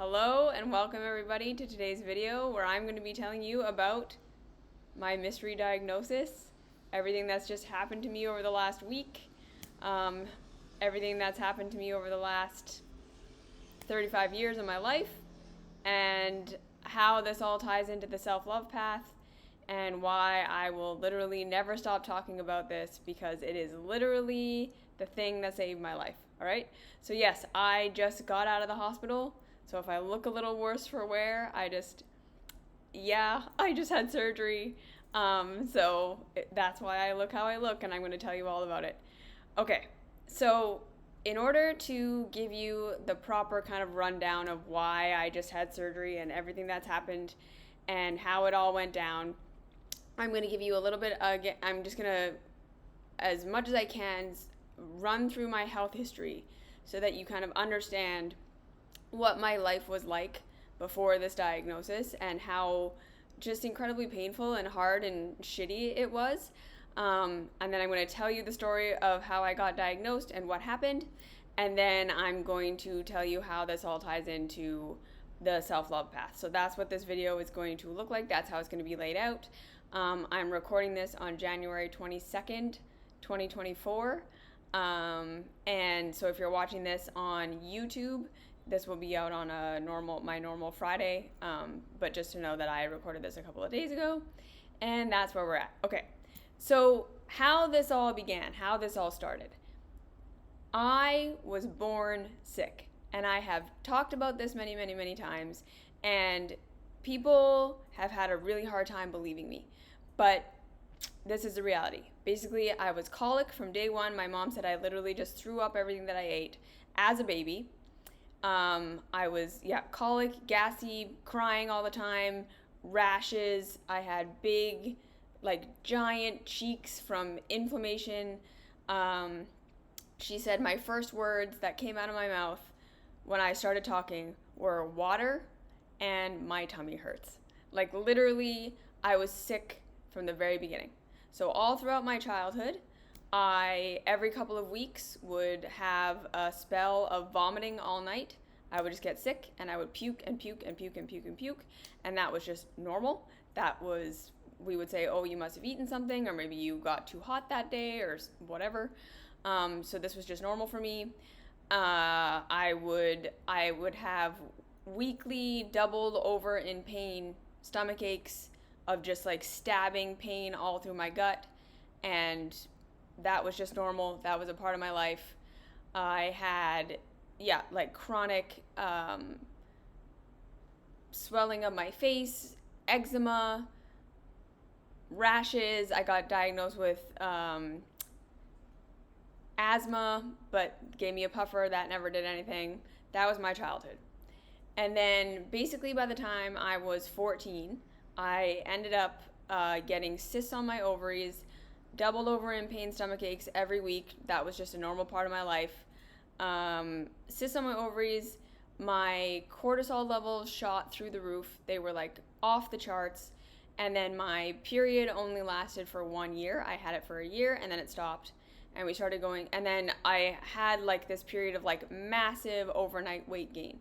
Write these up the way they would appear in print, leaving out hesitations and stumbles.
Hello and welcome everybody to today's video where I'm going to be telling you about my mystery diagnosis, everything that's just happened to me over the last week, um, everything that's happened to me over the last 35 years of my life, and how this all ties into the self-love path and why I will literally never stop talking about this because it is literally the thing that saved my life. All right? So yes, I just got out of the hospital. So if I look a little worse for wear, I just had surgery. That's why I look how I look, and I'm going to tell you all about it. Okay, so in order to give you the proper kind of rundown of why I just had surgery and everything that's happened and how it all went down, I'm going to give you a little bit, I'm just going to, as much as I can, run through my health history so that you kind of understand what my life was like before this diagnosis and how just incredibly painful and hard and shitty it was. And then I'm going to tell you the story of how I got diagnosed and what happened. And then I'm going to tell you how this all ties into the self-love path. So that's what this video is going to look like. That's how it's going to be laid out. I'm recording this on January 22nd, 2024. And so if you're watching this on YouTube, this will be out on my normal Friday. But just to know that I recorded this a couple of days ago, and that's where we're at. Okay. So how this all began, how this all started. I was born sick, and I have talked about this many, many, many times, and people have had a really hard time believing me. But this is the reality. Basically, I was colic from day one. My mom said I literally just threw up everything that I ate as a baby. I was, colic, gassy, crying all the time, rashes. I had big, giant cheeks from inflammation. She said my first words that came out of my mouth when I started talking were water and my tummy hurts. Literally, I was sick from the very beginning. So all throughout my childhood, I, every couple of weeks, would have a spell of vomiting all night. I would just get sick, and I would puke and puke and puke and puke and puke, and that was just normal. That was, we would say, oh, you must have eaten something, or maybe you got too hot that day, or whatever. So this was just normal for me. I would have weekly doubled over in pain stomach aches of just stabbing pain all through my gut, and that was just normal. That was a part of my life. I had chronic swelling of my face, eczema, rashes. I got diagnosed with asthma, but gave me a puffer. That never did anything. That was my childhood. And then basically by the time I was 14, I ended up getting cysts on my ovaries, doubled over in pain stomach aches every week. That was just a normal part of my life. Cysts on my ovaries, my cortisol levels shot through the roof. They were off the charts. And then my period only lasted for 1 year. I had it for a year and then it stopped. And we started going, and then I had this period of massive overnight weight gain.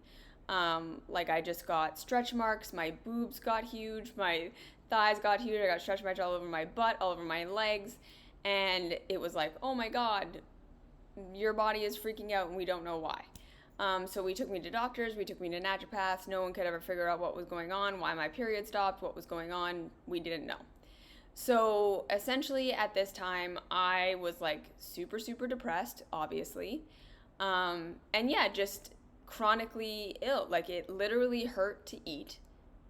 I just got stretch marks, my boobs got huge, my thighs got huge, I got stretch marks all over my butt, all over my legs, and it was oh my God, your body is freaking out and we don't know why. So we took me to doctors, we took me to naturopaths, no one could ever figure out what was going on, why my period stopped, what was going on, we didn't know. So essentially at this time, I was super, super depressed, obviously, and just chronically ill. It literally hurt to eat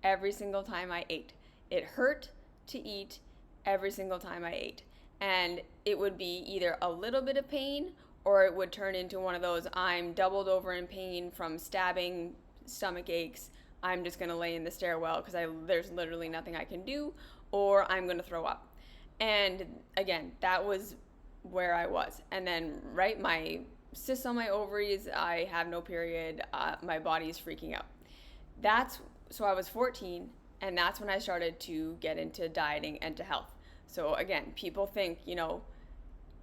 every single time I ate. It hurt to eat every single time I ate. And it would be either a little bit of pain or it would turn into one of those I'm doubled over in pain from stabbing stomach aches. I'm just going to lay in the stairwell because there's literally nothing I can do, or I'm going to throw up. And again, that was where I was. And then, my cysts on my ovaries, I have no period, my body's freaking out. So I was 14, and that's when I started to get into dieting and to health. So again, people think,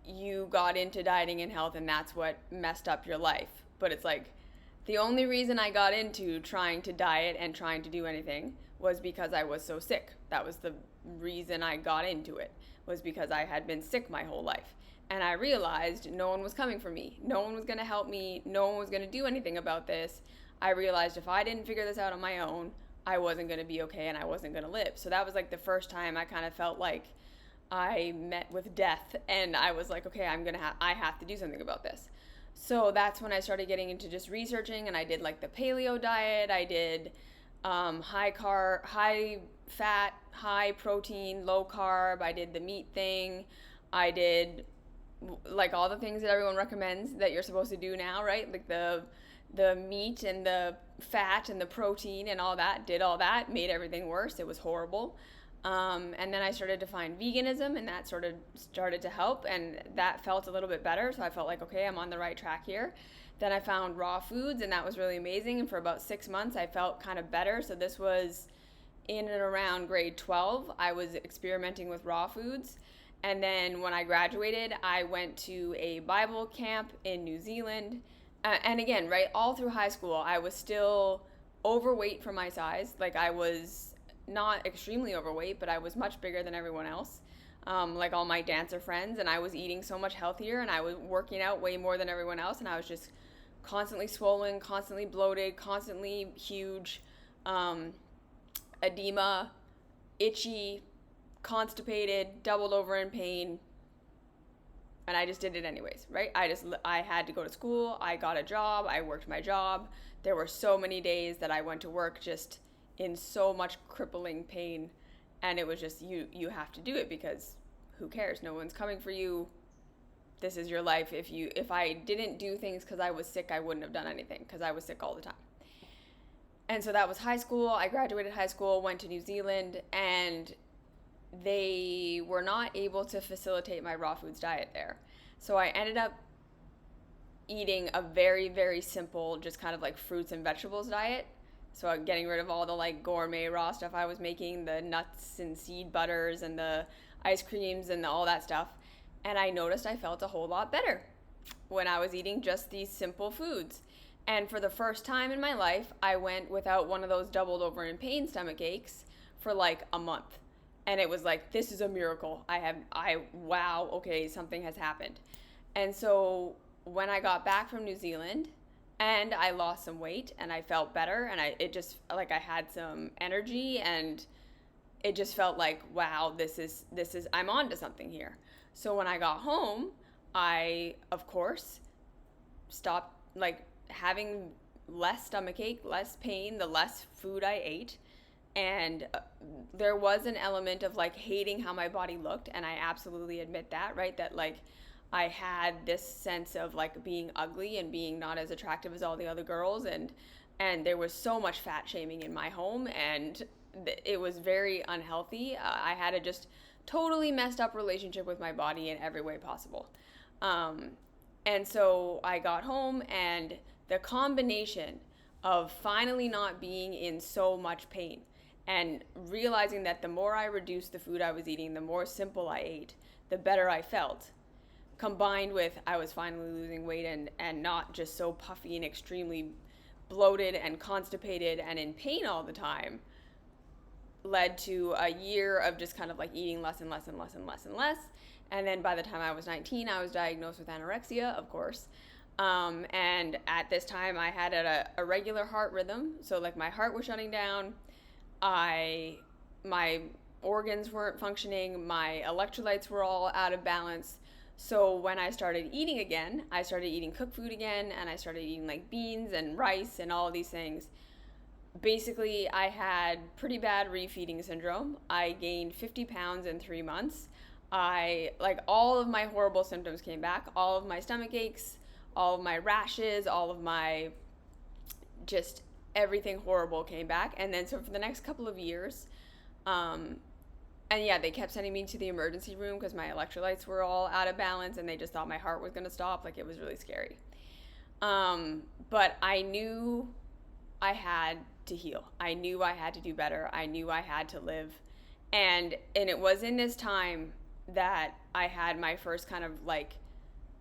you got into dieting and health and that's what messed up your life. But it's The only reason I got into trying to diet and trying to do anything was because I was so sick. That was the reason I got into it, was because I had been sick my whole life. And I realized no one was coming for me. No one was going to help me. No one was going to do anything about this. I realized if I didn't figure this out on my own, I wasn't going to be okay and I wasn't going to live. So that was like the first time I kind of felt like I met with death, and I was like, okay, I have to do something about this. So that's when I started getting into just researching, and I did like the paleo diet. I did high fat, high protein, low carb. I did the meat thing. I did like all the things that everyone recommends that you're supposed to do now, right? Like the meat and the fat and the protein and all that. Did all that, made everything worse. It was horrible. And then I started to find veganism, and that sort of started to help, and that felt a little bit better. So I felt like, okay, I'm on the right track here. Then I found raw foods, and that was really amazing. And for about 6 months, I felt kind of better. So this was in and around grade 12. I was experimenting with raw foods. And then when I graduated, I went to a Bible camp in New Zealand. And again, right, all through high school, I was still overweight for my size. Like, I was not extremely overweight, but I was much bigger than everyone else, like all my dancer friends, and I was eating so much healthier, and I was working out way more than everyone else, and I was just constantly swollen, constantly bloated, constantly huge, edema, itchy, constipated, doubled over in pain, and I just did it anyways, right? I had to go to school, I got a job, I worked my job. There were so many days that I went to work just in so much crippling pain, and it was just you have to do it because who cares? No one's coming for you. This is your life. If I didn't do things because I was sick, I wouldn't have done anything because I was sick all the time. And so that was high school. I graduated high school, went to New Zealand, and they were not able to facilitate my raw foods diet there. So I ended up eating a very, very simple, just kind of like fruits and vegetables diet. So I'm getting rid of all the like gourmet raw stuff I was making, the nuts and seed butters and the ice creams and all that stuff. And I noticed I felt a whole lot better when I was eating just these simple foods. And for the first time in my life, I went without one of those doubled over in pain stomach aches for like a month. And it was like, this is a miracle. Wow, okay, something has happened. And so when I got back from New Zealand, and I lost some weight, and I felt better, and it just, like, I had some energy, and it just felt like, wow, this is I'm on to something here. So when I got home, I, of course, stopped, like, having less stomachache, less pain, the less food I ate, and there was an element of, like, hating how my body looked, and I absolutely admit that, right, that, like, I had this sense of like being ugly and being not as attractive as all the other girls, and there was so much fat shaming in my home, and it was very unhealthy. I had a just totally messed up relationship with my body in every way possible. And so I got home, and the combination of finally not being in so much pain and realizing that the more I reduced the food I was eating, the more simple I ate, the better I felt, combined with I was finally losing weight and not just so puffy and extremely bloated and constipated and in pain all the time, led to a year of just kind of like eating less and less and less and less and less. And then by the time I was 19, I was diagnosed with anorexia, of course. And at this time, I had a irregular heart rhythm. So like my heart was shutting down. My organs weren't functioning. My electrolytes were all out of balance. So when I started eating again, I started eating cooked food again, and I started eating like beans and rice and all these things. Basically, I had pretty bad refeeding syndrome. I gained 50 pounds in 3 months. All of my horrible symptoms came back. All of my stomach aches, all of my rashes, all of my just everything horrible came back. And then so for the next couple of years, and yeah, they kept sending me to the emergency room because my electrolytes were all out of balance, and they just thought my heart was going to stop. Like, it was really scary. But I knew I had to heal. I knew I had to do better. I knew I had to live. And it was in this time that I had my first kind of like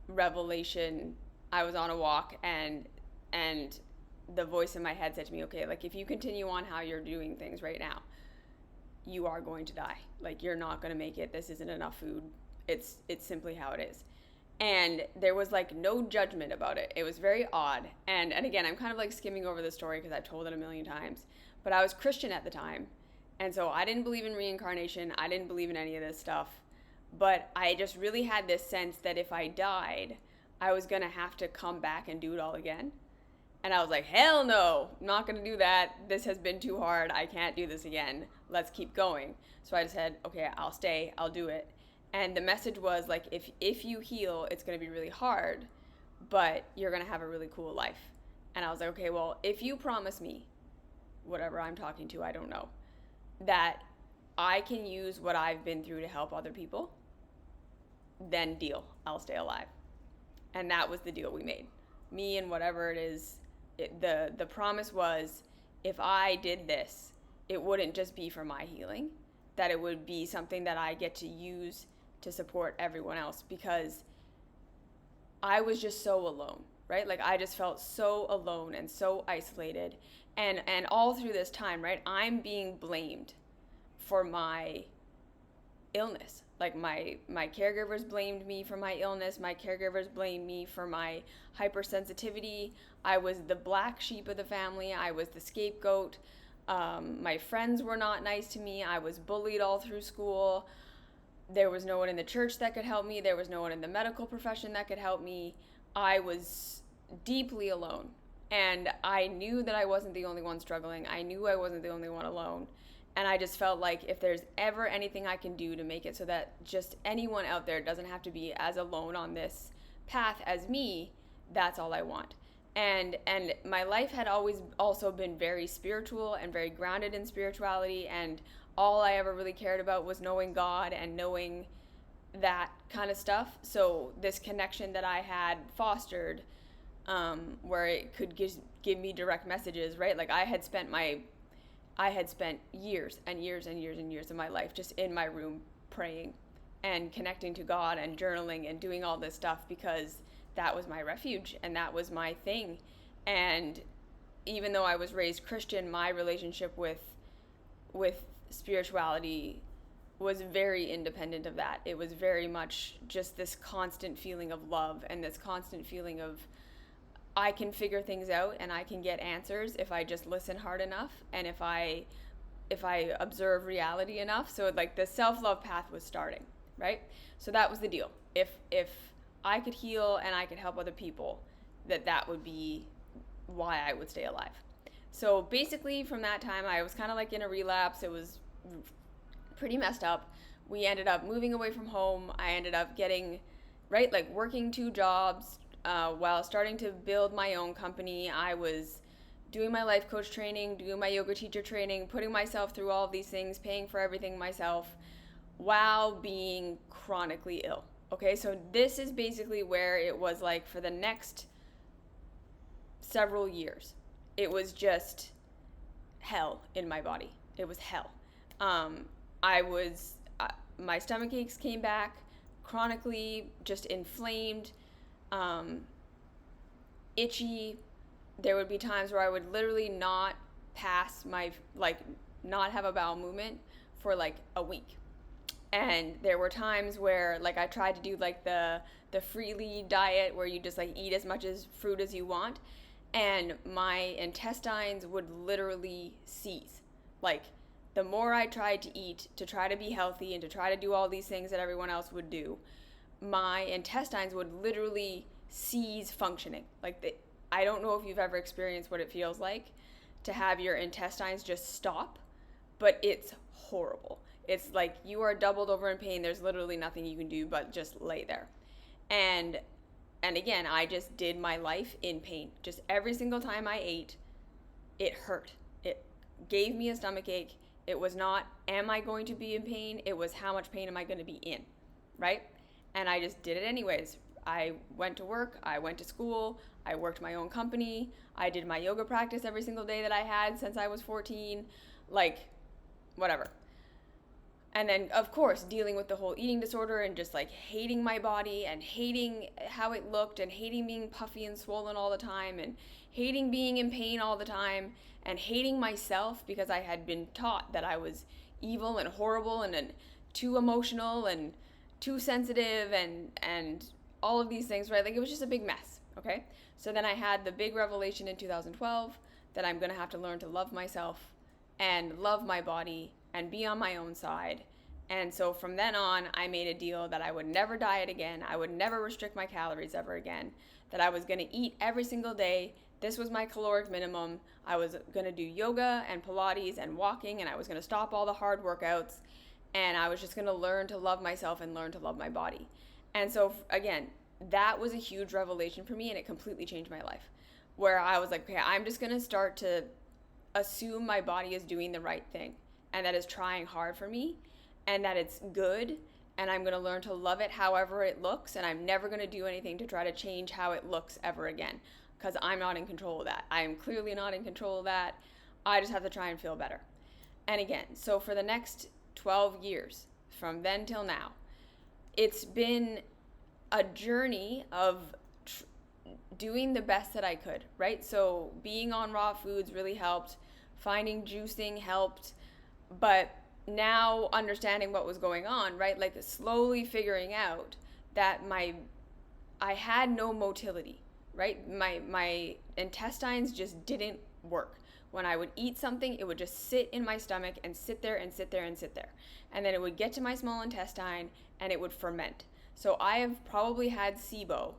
revelation. I was on a walk, and the voice in my head said to me, okay, like if you continue on how you're doing things right now, you are going to die. Like you're not going to make it. This isn't enough food. It's simply how it is. And there was like no judgment about it. It was very odd. And again, I'm kind of like skimming over the story because I've told it a million times. But I was Christian at the time. And so I didn't believe in reincarnation. I didn't believe in any of this stuff. But I just really had this sense that if I died, I was going to have to come back and do it all again. And I was like, hell no, I'm not going to do that. This has been too hard. I can't do this again. Let's keep going. So I just said, okay, I'll stay. I'll do it. And the message was like, if you heal, it's going to be really hard, but you're going to have a really cool life. And I was like, okay, well, if you promise me, whatever I'm talking to, I don't know, that I can use what I've been through to help other people, then deal. I'll stay alive. And that was the deal we made. Me and whatever it is, the promise was, if I did this, it wouldn't just be for my healing, that it would be something that I get to use to support everyone else, because I was just so alone, right? Like I just felt so alone and so isolated. And all through this time, right, I'm being blamed for my illness. Like my caregivers blamed me for my illness. My caregivers blamed me for my hypersensitivity. I was the black sheep of the family. I was the scapegoat. My friends were not nice to me. I was bullied all through school. There was no one in the church that could help me. There was no one in the medical profession that could help me. I was deeply alone. And I knew that I wasn't the only one struggling. I knew I wasn't the only one alone. And I just felt like if there's ever anything I can do to make it so that just anyone out there doesn't have to be as alone on this path as me, that's all I want. And my life had always also been very spiritual and very grounded in spirituality, and all I ever really cared about was knowing God and knowing that kind of stuff. So this connection that I had fostered, where it could give me direct messages, right? Like I had spent years and years and years and years of my life just in my room praying and connecting to God and journaling and doing all this stuff, because that was my refuge and that was my thing. And even though I was raised Christian, my relationship with spirituality was very independent of that. It was very much just this constant feeling of love and this constant feeling of I can figure things out and I can get answers if I just listen hard enough and if I observe reality enough. So like the self-love path was starting, right? So that was the deal. If I could heal and I could help other people, that would be why I would stay alive. So basically from that time, I was kind of like in a relapse. It was pretty messed up. We ended up moving away from home. I ended up getting, right, like working 2 jobs while starting to build my own company. I was doing my life coach training, doing my yoga teacher training, putting myself through all of these things, paying for everything myself while being chronically ill. Okay, so this is basically where it was like for the next several years. It was just hell in my body. It was hell. My stomach aches came back, chronically just inflamed, itchy. There would be times where I would literally not not have a bowel movement for like a week. And there were times where like I tried to do like the freely diet where you just like eat as much as fruit as you want, and my intestines would literally seize. Like the more I tried to eat to try to be healthy and to try to do all these things that everyone else would do, my intestines would literally cease functioning. Like I don't know if you've ever experienced what it feels like to have your intestines just stop, but it's horrible. It's like you are doubled over in pain. There's literally nothing you can do but just lay there. And again, I just did my life in pain. Just every single time I ate, it hurt. It gave me a stomach ache. It was not, am I going to be in pain? It was, how much pain am I going to be in, right? And I just did it anyways. I went to work. I went to school. I worked my own company. I did my yoga practice every single day that I had since I was 14. Like, whatever. And then, of course, dealing with the whole eating disorder and just like hating my body and hating how it looked and hating being puffy and swollen all the time and hating being in pain all the time and hating myself because I had been taught that I was evil and horrible and too emotional and too sensitive and all of these things, right? Like it was just a big mess, okay? So then I had the big revelation in 2012 that I'm going to have to learn to love myself and love my body and be on my own side. And so from then on, I made a deal that I would never diet again. I would never restrict my calories ever again. That I was going to eat every single day. This was my caloric minimum. I was going to do yoga and Pilates and walking, and I was going to stop all the hard workouts. And I was just going to learn to love myself and learn to love my body. And so, again, that was a huge revelation for me, and it completely changed my life. Where I was like, okay, I'm just going to start to assume my body is doing the right thing and that it's trying hard for me and that it's good, and I'm going to learn to love it however it looks, and I'm never going to do anything to try to change how it looks ever again, because I'm not in control of that. I am clearly not in control of that. I just have to try and feel better. And again, so for the next 12 years, from then till now, it's been a journey of doing the best that I could, right? So being on raw foods really helped. Finding juicing helped. But now understanding what was going on, right? Like slowly figuring out that I had no motility, right? My intestines just didn't work. When I would eat something, it would just sit in my stomach and sit there and sit there and sit there. And then it would get to my small intestine and it would ferment. So I have probably had SIBO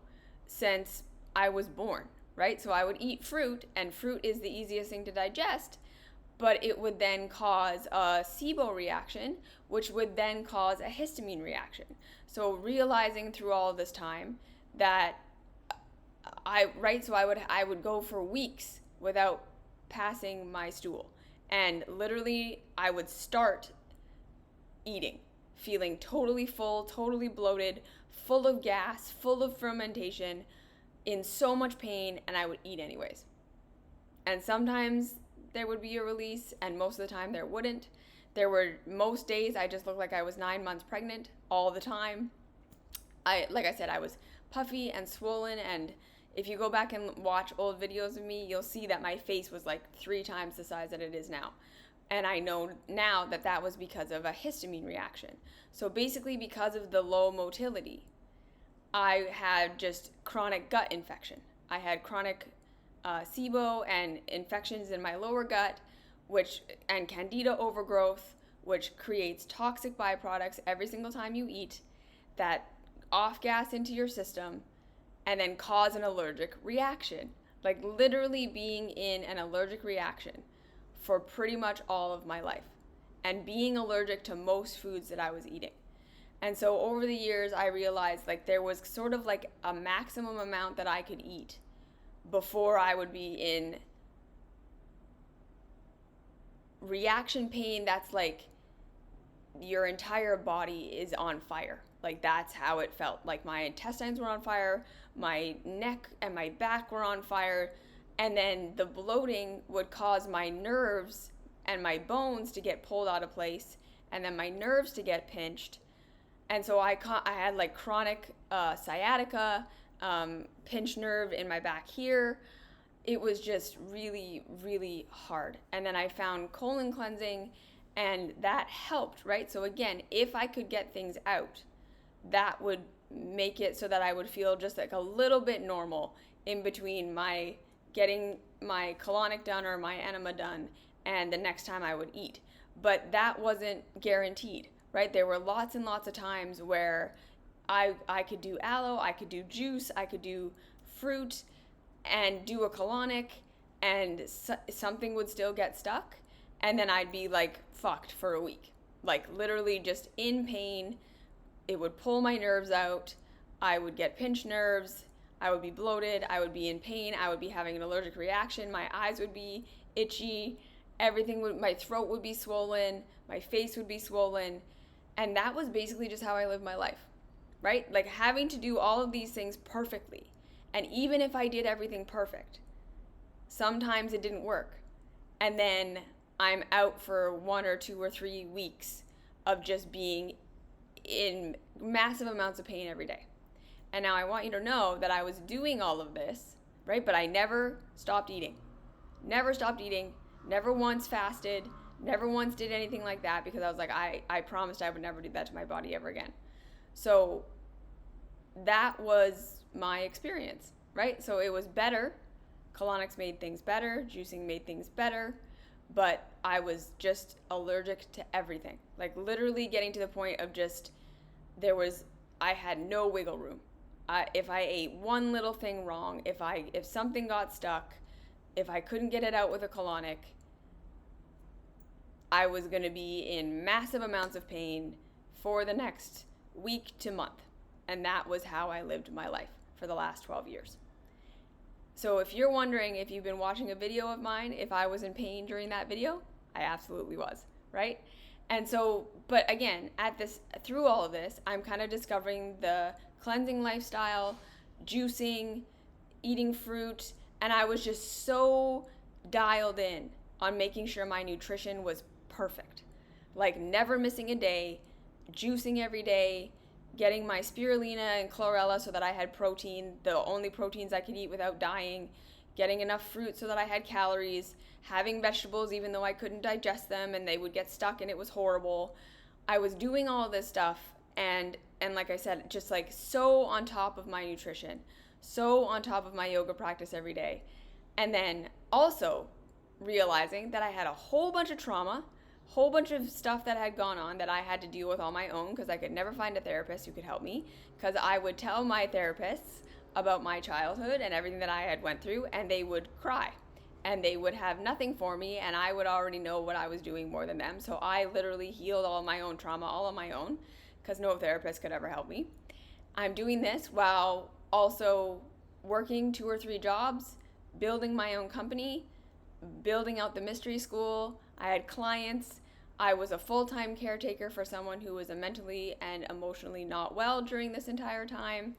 since I was born, right? So I would eat fruit, and fruit is the easiest thing to digest, but it would then cause a SIBO reaction, which would then cause a histamine reaction. So realizing through all of this time that I would go for weeks without passing my stool. And literally I would start eating, feeling totally full, totally bloated, full of gas, full of fermentation, in so much pain, and I would eat anyways. And sometimes there would be a release, and most of the time there wouldn't. There were most days I just looked like I was 9 months pregnant all the time. Like I said, I was puffy and swollen, and if you go back and watch old videos of me, you'll see that my face was like 3 times the size that it is now. And I know now that that was because of a histamine reaction. So basically because of the low motility, I had just chronic gut infection. I had chronic SIBO and infections in my lower gut, and candida overgrowth, which creates toxic byproducts every single time you eat that off gas into your system and then cause an allergic reaction. Like literally being in an allergic reaction for pretty much all of my life and being allergic to most foods that I was eating. And so over the years, I realized like there was sort of like a maximum amount that I could eat before I would be in reaction pain that's like your entire body is on fire. Like that's how it felt. Like my intestines were on fire, my neck and my back were on fire, and then the bloating would cause my nerves and my bones to get pulled out of place, and then my nerves to get pinched. And so I had like chronic sciatica, pinched nerve in my back here. It was just really, really hard. And then I found colon cleansing, and that helped, right? So again, if I could get things out, that would make it so that I would feel just like a little bit normal in between my getting my colonic done or my enema done and the next time I would eat. But that wasn't guaranteed, right? There were lots and lots of times where I could do aloe, I could do juice, I could do fruit and do a colonic, and something would still get stuck, and then I'd be like fucked for a week. Like literally just in pain. It would pull my nerves out. I would get pinched nerves. I would be bloated. I would be in pain. I would be having an allergic reaction. My eyes would be itchy. My throat would be swollen. My face would be swollen. And that was basically just how I lived my life, right? Like having to do all of these things perfectly. And even if I did everything perfect, sometimes it didn't work. And then I'm out for 1 or 2 or 3 weeks of just being in massive amounts of pain every day. And now I want you to know that I was doing all of this, right? But I never stopped eating. Never stopped eating. Never once fasted. Never once did anything like that, because I was like, I promised I would never do that to my body ever again. So that was my experience, right? So it was better. Colonics made things better. Juicing made things better. But I was just allergic to everything. Like literally getting to the point of just, I had no wiggle room. If I ate one little thing wrong, if something got stuck, if I couldn't get it out with a colonic, I was going to be in massive amounts of pain for the next week to month. And that was how I lived my life for the last 12 years. So if you're wondering, if you've been watching a video of mine, if I was in pain during that video, I absolutely was, right? And so, but again, through all of this, I'm kind of discovering the cleansing lifestyle, juicing, eating fruit, and I was just so dialed in on making sure my nutrition was perfect. Like never missing a day, juicing every day, getting my spirulina and chlorella so that I had protein, the only proteins I could eat without dying, getting enough fruit so that I had calories, having vegetables even though I couldn't digest them and they would get stuck and it was horrible. I was doing all of this stuff and like I said, just like so on top of my nutrition, so on top of my yoga practice every day. And then also realizing that I had a whole bunch of trauma, whole bunch of stuff that had gone on that I had to deal with on my own, because I could never find a therapist who could help me, because I would tell my therapists about my childhood and everything that I had went through, and they would cry and they would have nothing for me, and I would already know what I was doing more than them. So I literally healed all my own trauma all on my own, because no therapist could ever help me. I'm doing this while also working 2 or 3 jobs, building my own company, building out the mystery school. I had clients. I was a full-time caretaker for someone who was mentally and emotionally not well during this entire time.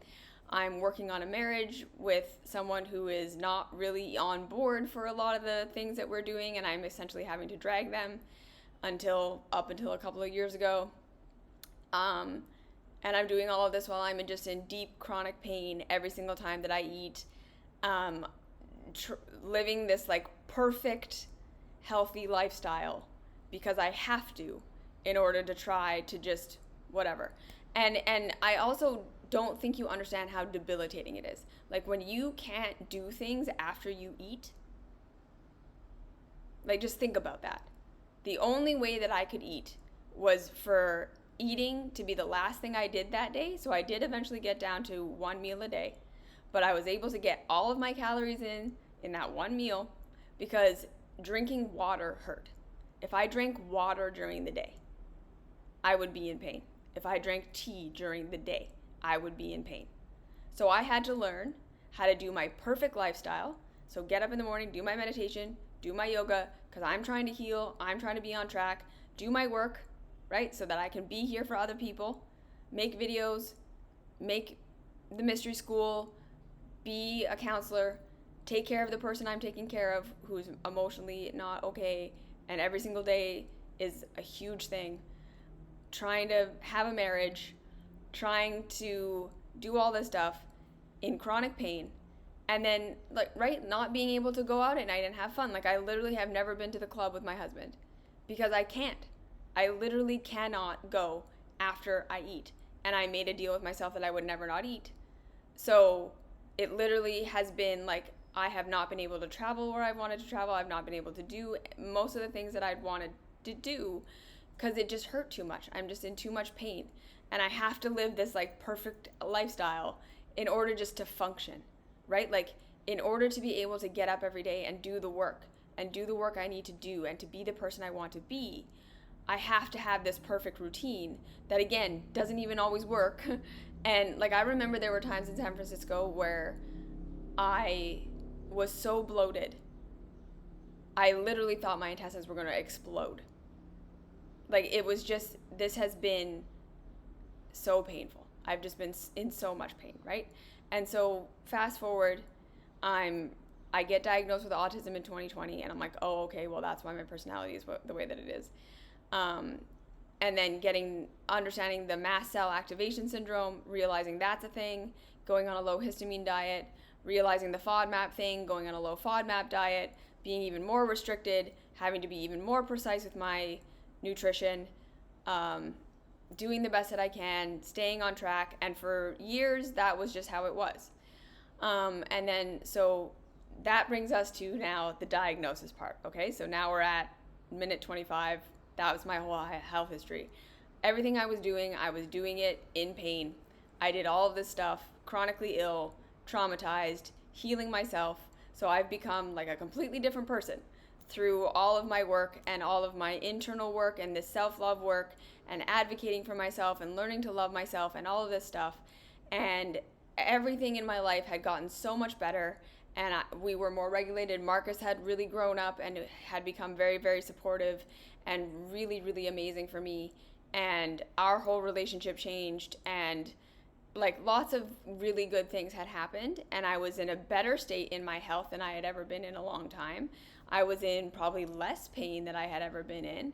I'm working on a marriage with someone who is not really on board for a lot of the things that we're doing, and I'm essentially having to drag them up until a couple of years ago. And I'm doing all of this while I'm just in deep chronic pain every single time that I eat, living this like perfect healthy lifestyle because I have to in order to try to just whatever. And I also don't think you understand how debilitating it is. Like when you can't do things after you eat, like just think about that. The only way that I could eat was for eating to be the last thing I did that day. So I did eventually get down to 1 meal a day, but I was able to get all of my calories in that one meal because drinking water hurt. If I drank water during the day, I would be in pain. If I drank tea during the day, I would be in pain. So I had to learn how to do my perfect lifestyle. So get up in the morning, do my meditation, do my yoga, because I'm trying to heal, I'm trying to be on track, do my work, right? So that I can be here for other people, make videos, make the mystery school, be a counselor, take care of the person I'm taking care of who's emotionally not okay, and every single day is a huge thing. Trying to have a marriage, trying to do all this stuff in chronic pain, and then like right, not being able to go out at night and have fun. Like I literally have never been to the club with my husband because I can't. I literally cannot go after I eat, and I made a deal with myself that I would never not eat. So it literally has been like I have not been able to travel where I've wanted to travel. I've not been able to do most of the things that I'd wanted to do because it just hurt too much. I'm just in too much pain, and I have to live this like perfect lifestyle in order just to function, right? Like in order to be able to get up every day and do the work I need to do and to be the person I want to be, I have to have this perfect routine that again doesn't even always work. And like I remember there were times in San Francisco where I was so bloated, I literally thought my intestines were going to explode. Like it was just, this has been so painful. I've just been in so much pain, right? And so fast forward, I get diagnosed with autism in 2020, and I'm like, oh, okay, well that's why my personality is the way that it is. and then understanding the mast cell activation syndrome, realizing that's a thing, going on a low histamine diet, realizing the FODMAP thing, going on a low FODMAP diet, being even more restricted, having to be even more precise with my nutrition, doing the best that I can, staying on track. And for years, that was just how it was. And then, so that brings us to now the diagnosis part. Okay, so now we're at minute 25. That was my whole health history. Everything I was doing it in pain. I did all of this stuff, chronically ill, traumatized, healing myself. So I've become like a completely different person through all of my work and all of my internal work and this self-love work and advocating for myself and learning to love myself and all of this stuff. And everything in my life had gotten so much better, and we were more regulated. Marcus had really grown up and had become very, very supportive and really, really amazing for me. And our whole relationship changed, and like lots of really good things had happened, and I was in a better state in my health than I had ever been in a long time. I was in probably less pain than I had ever been in,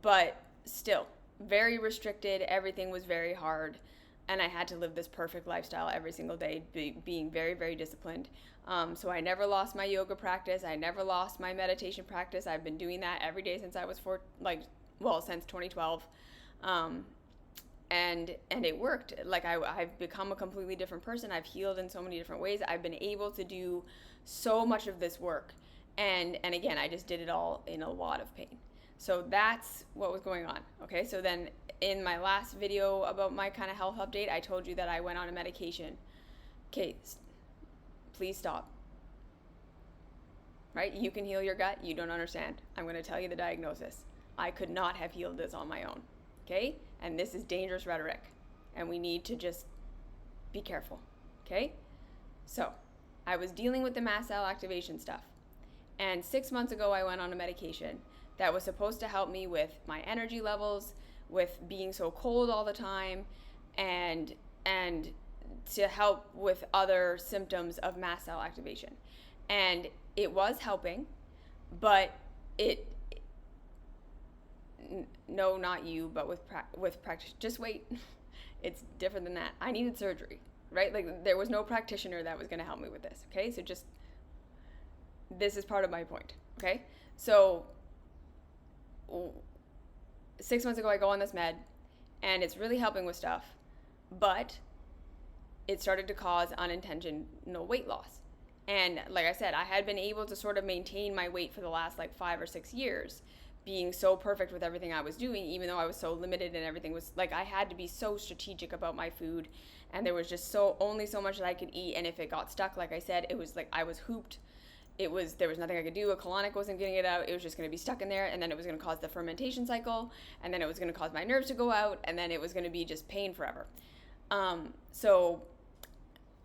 but still very restricted. Everything was very hard, and I had to live this perfect lifestyle every single day, being very, very disciplined. So I never lost my yoga practice. I never lost my meditation practice. I've been doing that every day since I was since 2012. And it worked. Like I've become a completely different person. I've healed in so many different ways. I've been able to do so much of this work. And again, I just did it all in a lot of pain. So that's what was going on. Okay, so then in my last video about my kind of health update, I told you that I went on a medication. Okay, please stop. Right? You can heal your gut. You don't understand. I'm going to tell you the diagnosis. I could not have healed this on my own. Okay? And this is dangerous rhetoric. And we need to just be careful. Okay? So, I was dealing with the mast cell activation stuff. And 6 months ago, I went on a medication that was supposed to help me with my energy levels, with being so cold all the time, and to help with other symptoms of mast cell activation. And it was helping, but no, not you, but with practice. Just wait. It's different than that. I needed surgery, right? Like there was no practitioner that was going to help me with this. Okay, so just this is part of my point. Okay, so 6 months ago I go on this med, and it's really helping with stuff, but it started to cause unintentional weight loss. And like I said, I had been able to sort of maintain my weight for the last like 5 or 6 years, being so perfect with everything I was doing, even though I was so limited and everything was like, I had to be so strategic about my food, and there was just only so much that I could eat. And if it got stuck, like I said, it was like I was hooped. There was nothing I could do. A colonic wasn't getting it out. It was just going to be stuck in there, and then it was going to cause the fermentation cycle, and then it was going to cause my nerves to go out, and then it was going to be just pain forever. So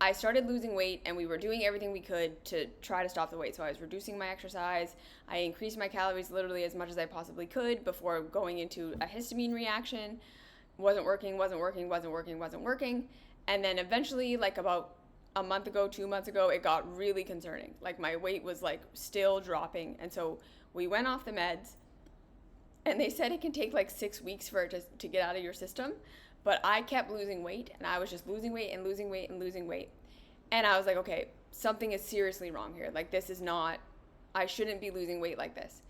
I started losing weight, and we were doing everything we could to try to stop the weight. So I was reducing my exercise. I increased my calories literally as much as I possibly could before going into a histamine reaction. Wasn't working. And then eventually, like about a month ago, 2 months ago, it got really concerning. Like my weight was like still dropping. And so we went off the meds, and they said it can take like 6 weeks for it to get out of your system. But I kept losing weight, and I was just losing weight. And I was like, okay, something is seriously wrong here. Like this is not, I shouldn't be losing weight like this.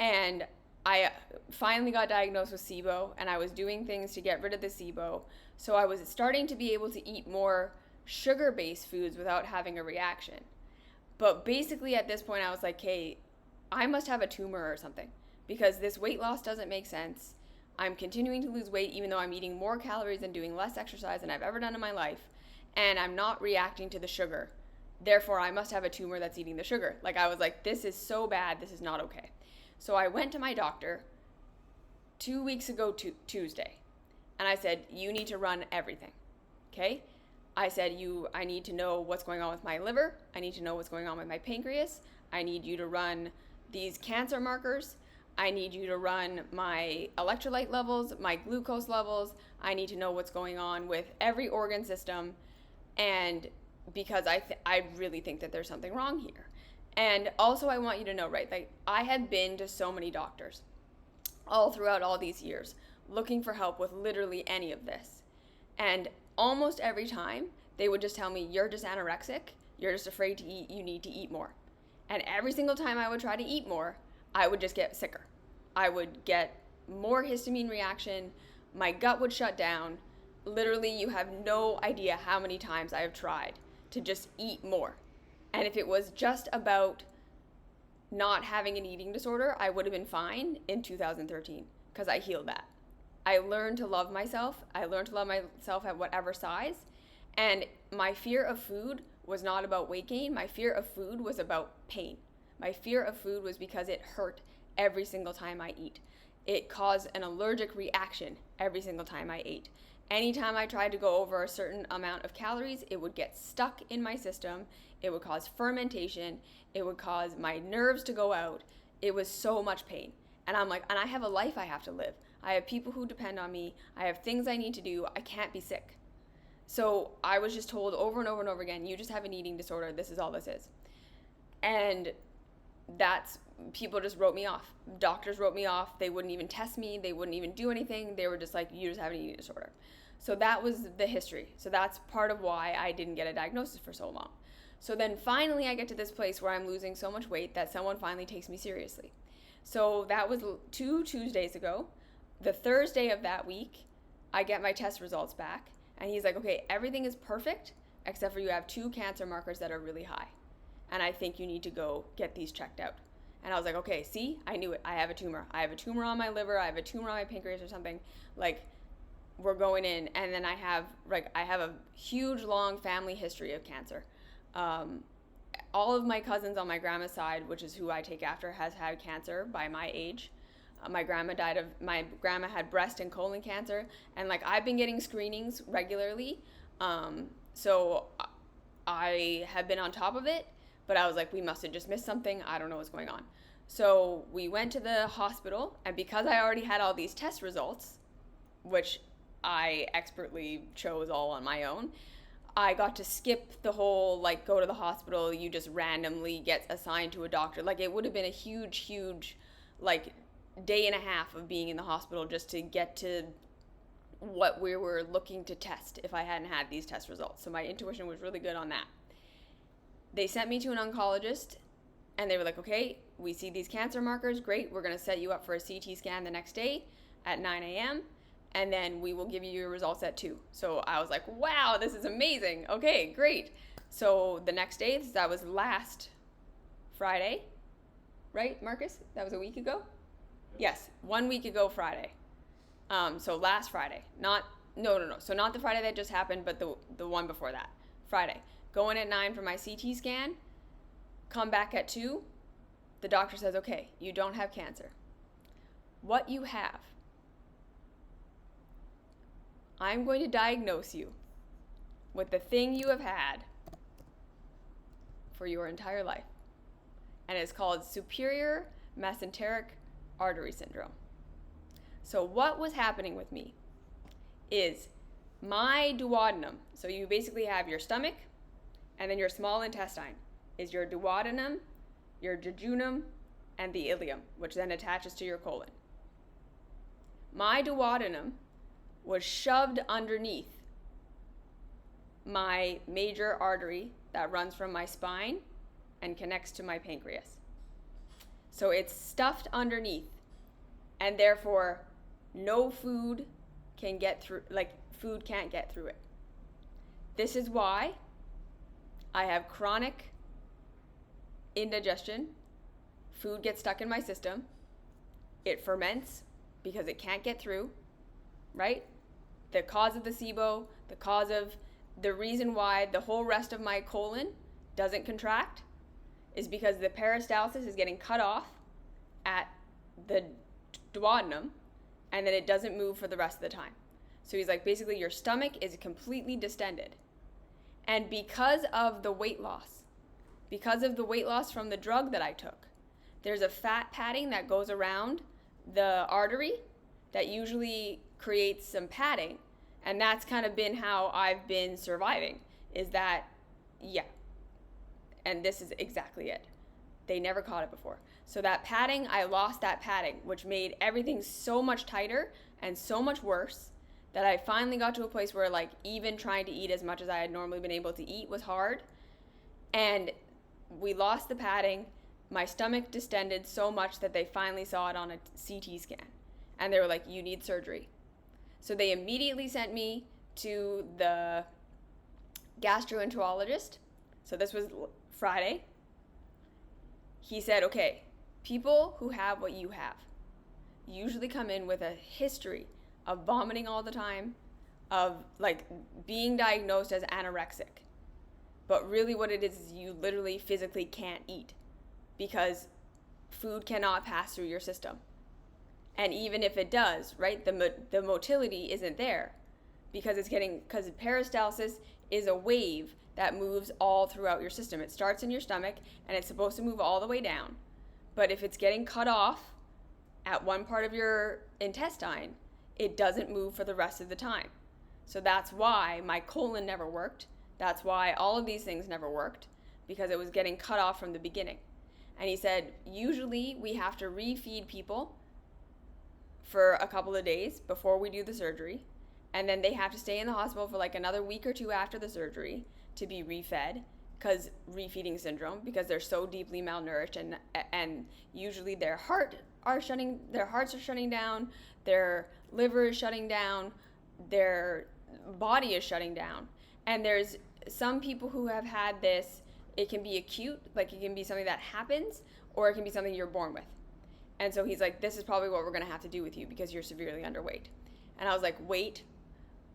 And I finally got diagnosed with SIBO, and I was doing things to get rid of the SIBO. So I was starting to be able to eat more sugar-based foods without having a reaction. But basically at this point I was like, hey, I must have a tumor or something, because this weight loss doesn't make sense. I'm continuing to lose weight even though I'm eating more calories and doing less exercise than I've ever done in my life, and I'm not reacting to the sugar. Therefore, I must have a tumor that's eating the sugar. Like I was like, this is so bad, this is not okay. So I went to my doctor 2 weeks ago Tuesday, and I said, you need to run everything, okay? I said, I need to know what's going on with my liver. I need to know what's going on with my pancreas. I need you to run these cancer markers. I need you to run my electrolyte levels, my glucose levels. I need to know what's going on with every organ system. And because I really think that there's something wrong here. And also I want you to know, right, like I had been to so many doctors. all throughout all these years, looking for help with literally any of this. And almost every time, they would just tell me, you're just anorexic, you're just afraid to eat, you need to eat more. And every single time I would try to eat more, I would just get sicker. I would get more histamine reaction, my gut would shut down. Literally, you have no idea how many times I have tried to just eat more. And if it was just about not having an eating disorder, I would have been fine in 2013 because I healed that. I learned to love myself. I learned to love myself at whatever size. And my fear of food was not about weight gain. My fear of food was about pain. My fear of food was because it hurt every single time I eat. It caused an allergic reaction every single time I ate. Anytime I tried to go over a certain amount of calories, it would get stuck in my system. It would cause fermentation. It would cause my nerves to go out. It was so much pain. And I'm like, and I have a life I have to live. I have people who depend on me. I have things I need to do. I can't be sick. So I was just told over and over and over again, you just have an eating disorder. This is all this is. And people just wrote me off. Doctors wrote me off. They wouldn't even test me. They wouldn't even do anything. They were just like, you just have an eating disorder. So that was the history. So that's part of why I didn't get a diagnosis for so long. So then finally I get to this place where I'm losing so much weight that someone finally takes me seriously. So that was 2 Tuesdays ago. The Thursday of that week, I get my test results back. And he's like, okay, everything is perfect except for you have 2 cancer markers that are really high. And I think you need to go get these checked out. And I was like, okay, see, I knew it. I have a tumor. I have a tumor on my liver. I have a tumor on my pancreas or something. Like, we're going in. And then I have a huge, long family history of cancer. All of my cousins on my grandma's side, which is who I take after, has had cancer by my age. My grandma had breast and colon cancer. And, like, I've been getting screenings regularly. So I have been on top of it. But I was like, we must have just missed something. I don't know what's going on. So we went to the hospital, and because I already had all these test results, which I expertly chose all on my own, I got to skip the whole, like, go to the hospital, you just randomly get assigned to a doctor. Like, it would have been a huge, like, day and a half of being in the hospital just to get to what we were looking to test if I hadn't had these test results. So my intuition was really good on that. They sent me to an oncologist, and they were like, okay, we see these cancer markers, great, we're going to set you up for a CT scan the next day at 9 a.m., and then we will give you your results at 2. So I was like, wow, this is amazing. Okay, great. So the next day, that was last Friday, right, Marcus? That was a week ago? Yes, 1 week ago Friday. So last Friday. No. So not the Friday that just happened, but the one before that. Friday. Go in at 9 for my CT scan, come back at 2. The doctor says, okay, you don't have cancer. What you have, I'm going to diagnose you with the thing you have had for your entire life. And it's called superior mesenteric artery syndrome. So what was happening with me is my duodenum, so you basically have your stomach, and then your small intestine is your duodenum, your jejunum, and the ileum, which then attaches to your colon. My duodenum was shoved underneath my major artery that runs from my spine and connects to my pancreas. So it's stuffed underneath, and therefore no food can get through, like, food can't get through it. This is why I have chronic indigestion. Food gets stuck in my system. It ferments because it can't get through, right? The cause of the SIBO, the reason why the whole rest of my colon doesn't contract is because the peristalsis is getting cut off at the duodenum, and then it doesn't move for the rest of the time. So he's like, basically your stomach is completely distended. And because of the weight loss from the drug that I took, there's a fat padding that goes around the artery that usually creates some padding. And that's kind of been how I've been surviving, is that, yeah. And this is exactly it. They never caught it before. So that padding, I lost that padding, which made everything so much tighter and so much worse that I finally got to a place where like even trying to eat as much as I had normally been able to eat was hard. And we lost the padding. My stomach distended so much that they finally saw it on a CT scan. And they were like, you need surgery. So they immediately sent me to the gastroenterologist. So this was Friday. He said, okay, people who have what you have usually come in with a history of vomiting all the time, of like being diagnosed as anorexic. But really what it is you literally physically can't eat because food cannot pass through your system. And even if it does, right, the motility isn't there because peristalsis is a wave that moves all throughout your system. It starts in your stomach and it's supposed to move all the way down. But if it's getting cut off at one part of your intestine, it doesn't move for the rest of the time. So that's why my colon never worked. That's why all of these things never worked, because it was getting cut off from the beginning. And he said, usually we have to refeed people for a couple of days before we do the surgery. And then they have to stay in the hospital for like another week or two after the surgery to be refed, because refeeding syndrome, because they're so deeply malnourished, and usually their hearts are shutting down, their liver is shutting down, their body is shutting down. And there's some people who have had this, it can be acute, like it can be something that happens, or it can be something you're born with. And so he's like, this is probably what we're going to have to do with you because you're severely underweight. And I was like, wait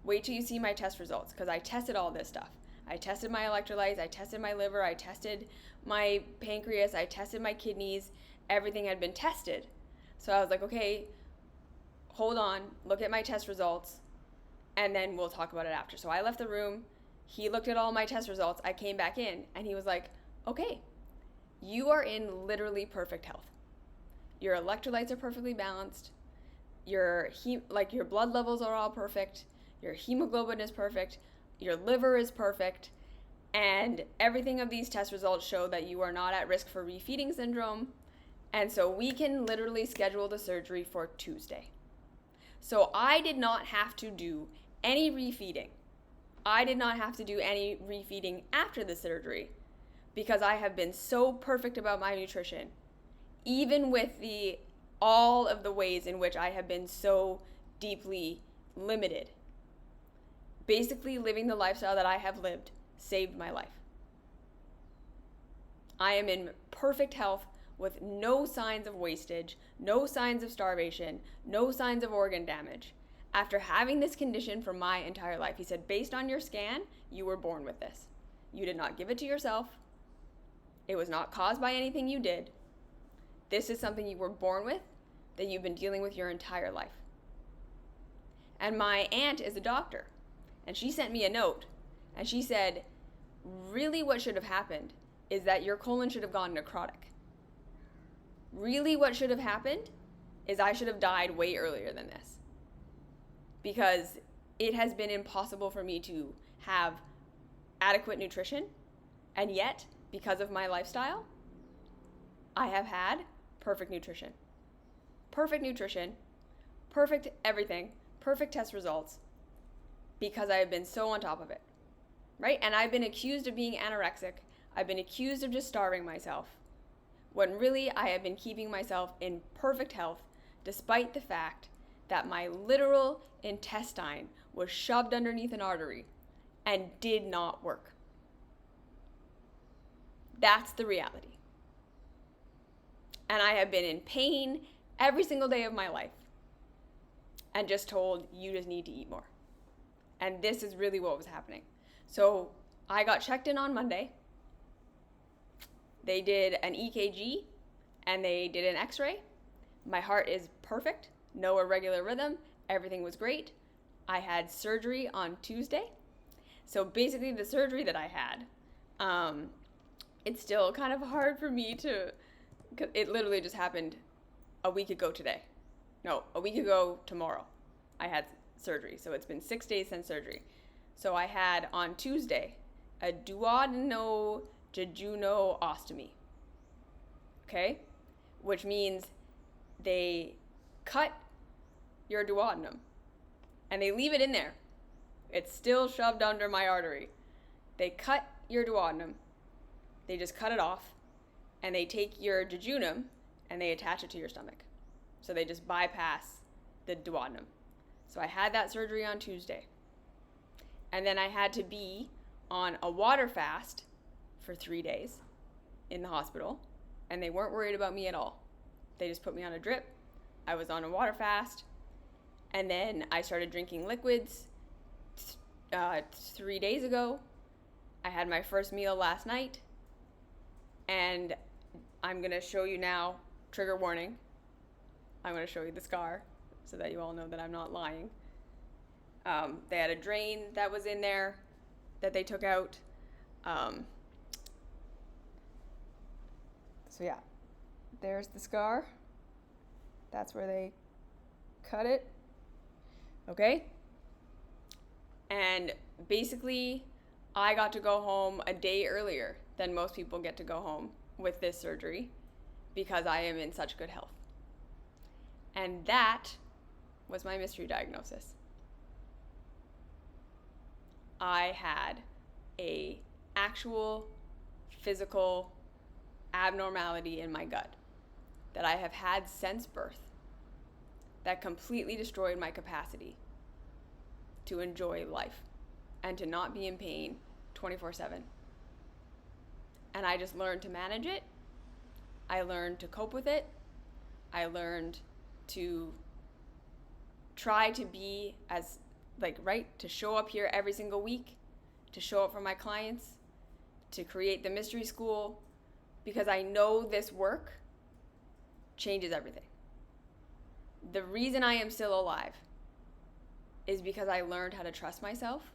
till you see my test results, because I tested all this stuff. I tested my electrolytes, I tested my liver, I tested my pancreas, I tested my kidneys. Everything had been tested. So I was like, okay, hold on, look at my test results, and then we'll talk about it after. So I left the room. He looked at all my test results. I came back in, and he was like, okay, you are in literally perfect health. Your electrolytes are perfectly balanced. Your blood levels are all perfect. Your hemoglobin is perfect. Your liver is perfect. And everything of these test results show that you are not at risk for refeeding syndrome. And so we can literally schedule the surgery for Tuesday. So I did not have to do any refeeding. I did not have to do any refeeding after the surgery because I have been so perfect about my nutrition, even with all of the ways in which I have been so deeply limited. Basically, living the lifestyle that I have lived saved my life. I am in perfect health with no signs of wastage, no signs of starvation, no signs of organ damage. After having this condition for my entire life, he said, based on your scan, you were born with this. You did not give it to yourself. It was not caused by anything you did. This is something you were born with that you've been dealing with your entire life. And my aunt is a doctor, and she sent me a note, and she said, really what should have happened is that your colon should have gone necrotic. Really what should have happened is I should have died way earlier than this, because it has been impossible for me to have adequate nutrition, and yet, because of my lifestyle, I have had perfect nutrition. Perfect nutrition, perfect everything, perfect test results, because I have been so on top of it, right? And I've been accused of being anorexic. I've been accused of just starving myself, when really I have been keeping myself in perfect health, despite the fact that my literal intestine was shoved underneath an artery and did not work. That's the reality. And I have been in pain every single day of my life and just told, you just need to eat more. And this is really what was happening. So I got checked in on Monday. They did an EKG and they did an x-ray. My heart is perfect, no irregular rhythm, everything was great. I had surgery on Tuesday. So basically the surgery that I had, it's still kind of hard for me it literally just happened a week ago tomorrow. I had surgery, so it's been 6 days since surgery. So I had on Tuesday a duodenojejunectomy. okay? Which means they cut your duodenum and they leave it in there. It's still shoved under my artery. They cut your duodenum, they just cut it off, and they take your jejunum and they attach it to your stomach. So they just bypass the duodenum. So I had that surgery on Tuesday. And then I had to be on a water fast for 3 days in the hospital, and they weren't worried about me at all. They just put me on a drip. I was on a water fast, and then I started drinking liquids 3 days ago. I had my first meal last night, and I'm going to show you now, trigger warning, I'm going to show you the scar so that you all know that I'm not lying. They had a drain that was in there that they took out. So yeah, there's the scar. That's where they cut it. Okay? And basically, I got to go home a day earlier than most people get to go home with this surgery because I am in such good health. And that was my mystery diagnosis. I had a actual physical abnormality in my gut that I have had since birth that completely destroyed my capacity to enjoy life and to not be in pain 24/7. And I just learned to manage it. I learned to cope with it. I learned to try to be as to show up here every single week, to show up for my clients, to create the mystery school, because I know this work changes everything. The reason I am still alive is because I learned how to trust myself.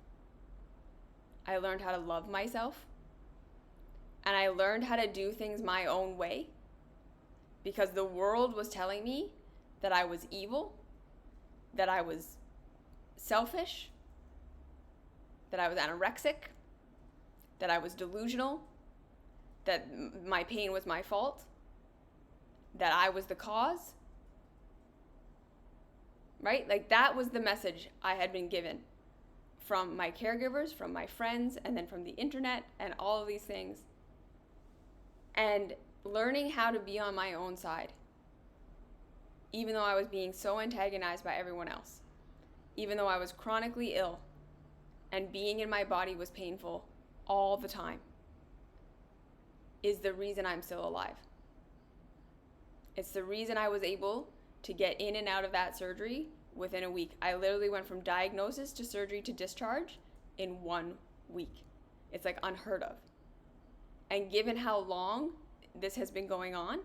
I learned how to love myself. And I learned how to do things my own way because the world was telling me that I was evil, that I was selfish, that I was anorexic, that I was delusional, that my pain was my fault, that I was the cause. Right? Like that was the message I had been given from my caregivers, from my friends, and then from the internet and all of these things. And learning how to be on my own side, even though I was being so antagonized by everyone else, even though I was chronically ill and being in my body was painful all the time, is the reason I'm still alive. It's the reason I was able to get in and out of that surgery within a week. I literally went from diagnosis to surgery to discharge in 1 week. It's like unheard of. And given how long this has been going on,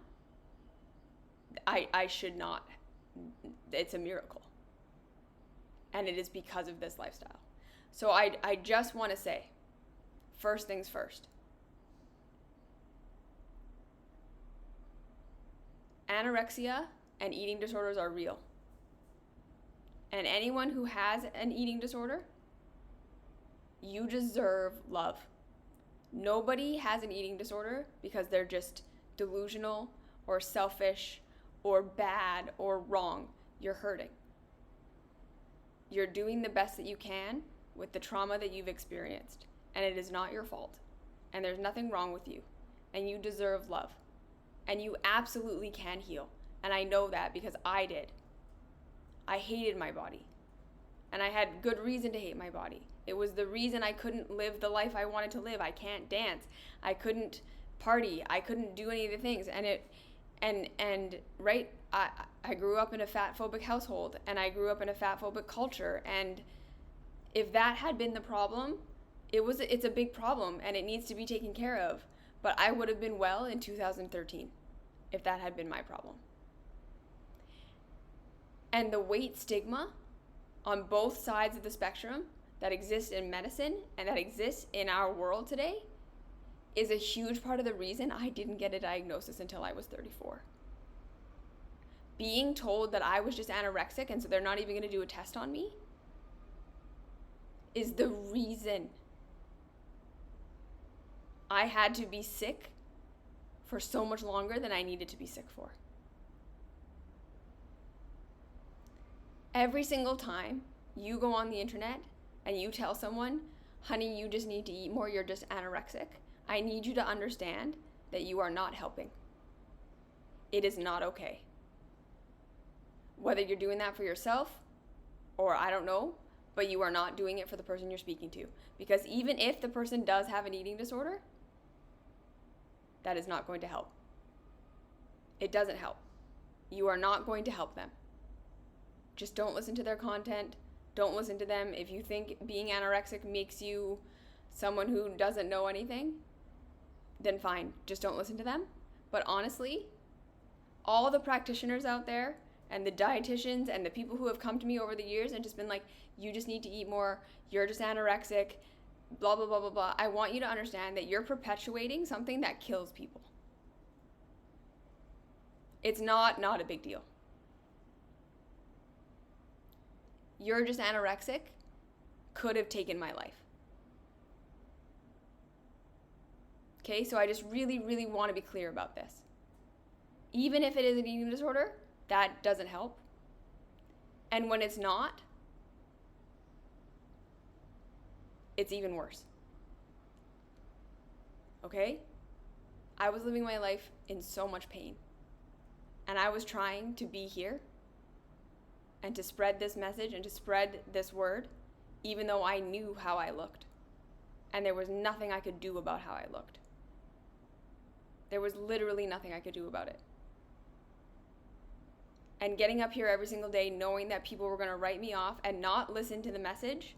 I should not. It's a miracle. And it is because of this lifestyle. So I just want to say, first things first. Anorexia and eating disorders are real. And anyone who has an eating disorder, you deserve love. Nobody has an eating disorder because they're just delusional or selfish or bad or wrong. You're hurting. You're doing the best that you can with the trauma that you've experienced. And it is not your fault. And there's nothing wrong with you. And you deserve love. And you absolutely can heal. And I know that because I did. I hated my body. And I had good reason to hate my body. It was the reason I couldn't live the life I wanted to live. I can't dance. I couldn't party. I couldn't do any of the things. I grew up in a fat phobic household, and I grew up in a fat phobic culture. And if that had been the problem, it's a big problem and it needs to be taken care of. But I would have been well in 2013 if that had been my problem. And the weight stigma on both sides of the spectrum that exists in medicine and that exists in our world today is a huge part of the reason I didn't get a diagnosis until I was 34. Being told that I was just anorexic and so they're not even going to do a test on me is the reason I had to be sick for so much longer than I needed to be sick for. Every single time you go on the internet and you tell someone, honey, you just need to eat more, you're just anorexic, I need you to understand that you are not helping. It is not okay. Whether you're doing that for yourself or I don't know, but you are not doing it for the person you're speaking to. Because even if the person does have an eating disorder, that is not going to help. It doesn't help. You are not going to help them. Just don't listen to their content. Don't listen to them. If you think being anorexic makes you someone who doesn't know anything, then fine. Just don't listen to them. But honestly, all the practitioners out there and the dietitians and the people who have come to me over the years and just been like, you just need to eat more, you're just anorexic, blah, blah, blah, blah, blah. I want you to understand that you're perpetuating something that kills people. It's not a big deal. You're just anorexic could have taken my life. Okay, so I just really, really want to be clear about this. Even if it is an eating disorder, that doesn't help. And when it's not, it's even worse. Okay? I was living my life in so much pain. And I was trying to be here and to spread this message and to spread this word, even though I knew how I looked. And there was nothing I could do about how I looked. There was literally nothing I could do about it. And getting up here every single day knowing that people were going to write me off and not listen to the message,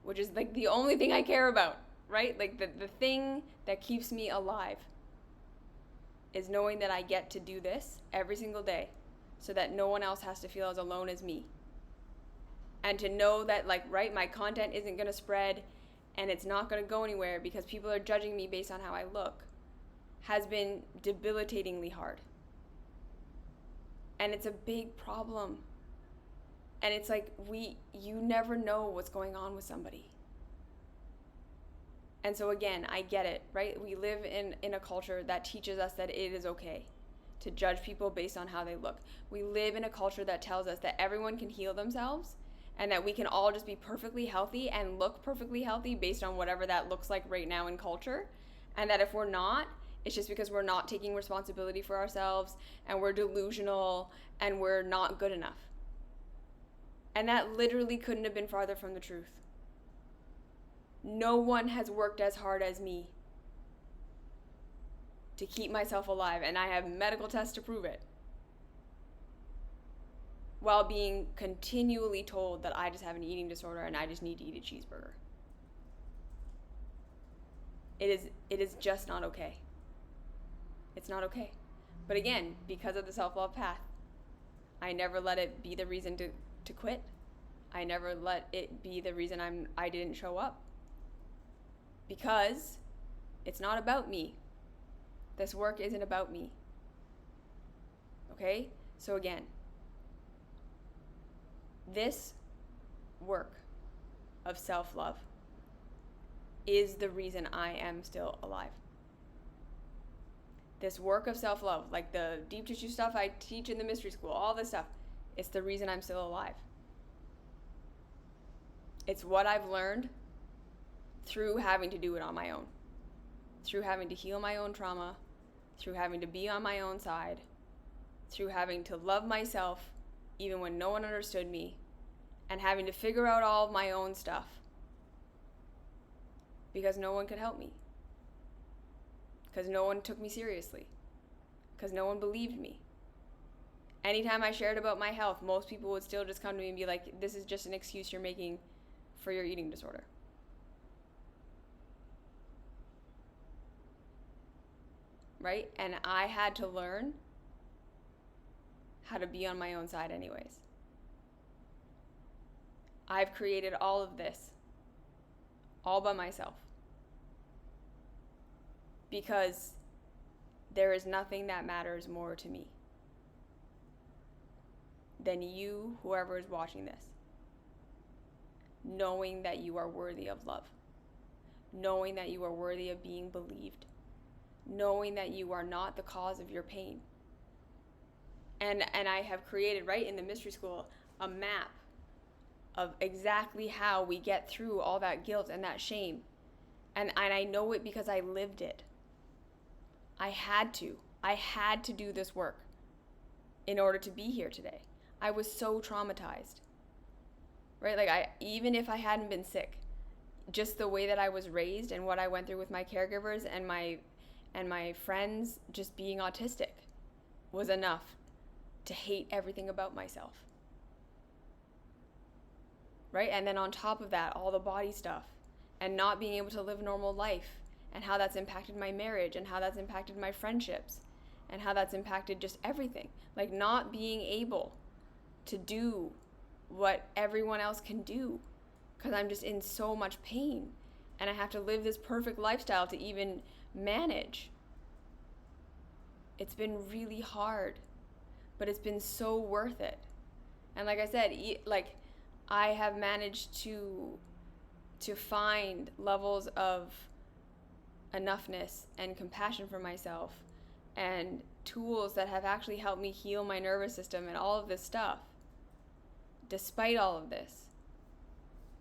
which is like the only thing I care about, right? Like the thing that keeps me alive is knowing that I get to do this every single day so that no one else has to feel as alone as me. And to know that, like, right, my content isn't going to spread and it's not going to go anywhere because people are judging me based on how I look has been debilitatingly hard. And it's a big problem. And it's like you never know what's going on with somebody. And so again, I get it, right? We live in a culture that teaches us that it is okay to judge people based on how they look. We live in a culture that tells us that everyone can heal themselves and that we can all just be perfectly healthy and look perfectly healthy based on whatever that looks like right now in culture. And that if we're not, it's just because we're not taking responsibility for ourselves and we're delusional and we're not good enough. And that literally couldn't have been farther from the truth. No one has worked as hard as me to keep myself alive, and I have medical tests to prove it, while being continually told that I just have an eating disorder and I just need to eat a cheeseburger. It is just not okay. It's not okay. But again, because of the self-love path, I never let it be the reason to quit. I never let it be the reason I didn't show up. Because it's not about me. This work isn't about me. Okay? So again, this work of self-love is the reason I am still alive. This work of self-love, like the deep tissue stuff I teach in the mystery school, all this stuff, it's the reason I'm still alive. It's what I've learned through having to do it on my own, through having to heal my own trauma, through having to be on my own side, through having to love myself even when no one understood me, and having to figure out all of my own stuff because no one could help me, because no one took me seriously, because no one believed me. Anytime I shared about my health, most people would still just come to me and be like, this is just an excuse you're making for your eating disorder. Right? And I had to learn how to be on my own side anyways. I've created all of this all by myself because there is nothing that matters more to me than you, whoever is watching this, knowing that you are worthy of love, knowing that you are worthy of being believed, knowing that you are not the cause of your pain. And I have created, right, in the mystery school, a map of exactly how we get through all that guilt and that shame. And I know it because I lived it. I had to do this work in order to be here today. I was so traumatized, right? Like, even if I hadn't been sick, just the way that I was raised and what I went through with my caregivers and my friends just being autistic was enough to hate everything about myself. Right? And then on top of that, all the body stuff and not being able to live a normal life, and how that's impacted my marriage, and how that's impacted my friendships, and how that's impacted just everything. Like, not being able to do what everyone else can do because I'm just in so much pain and I have to live this perfect lifestyle to even manage. It's been really hard, but it's been so worth it. And like I said, like, I have managed to find levels of enoughness and compassion for myself and tools that have actually helped me heal my nervous system and all of this stuff despite all of this.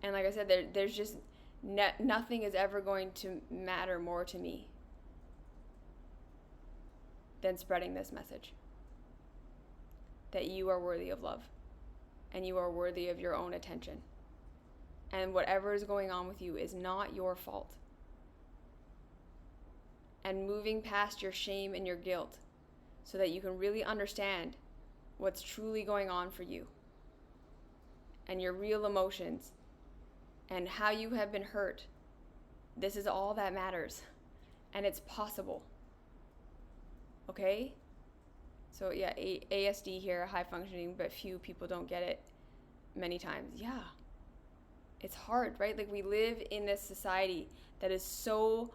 And like I said, there's just nothing is ever going to matter more to me than spreading this message that you are worthy of love and you are worthy of your own attention, and whatever is going on with you is not your fault. And moving past your shame and your guilt so that you can really understand what's truly going on for you and your real emotions and how you have been hurt. This is all that matters, and it's possible. Okay? So yeah, ASD here, high functioning, but few people don't get it many times. Yeah. It's hard, right? Like, we live in this society that is so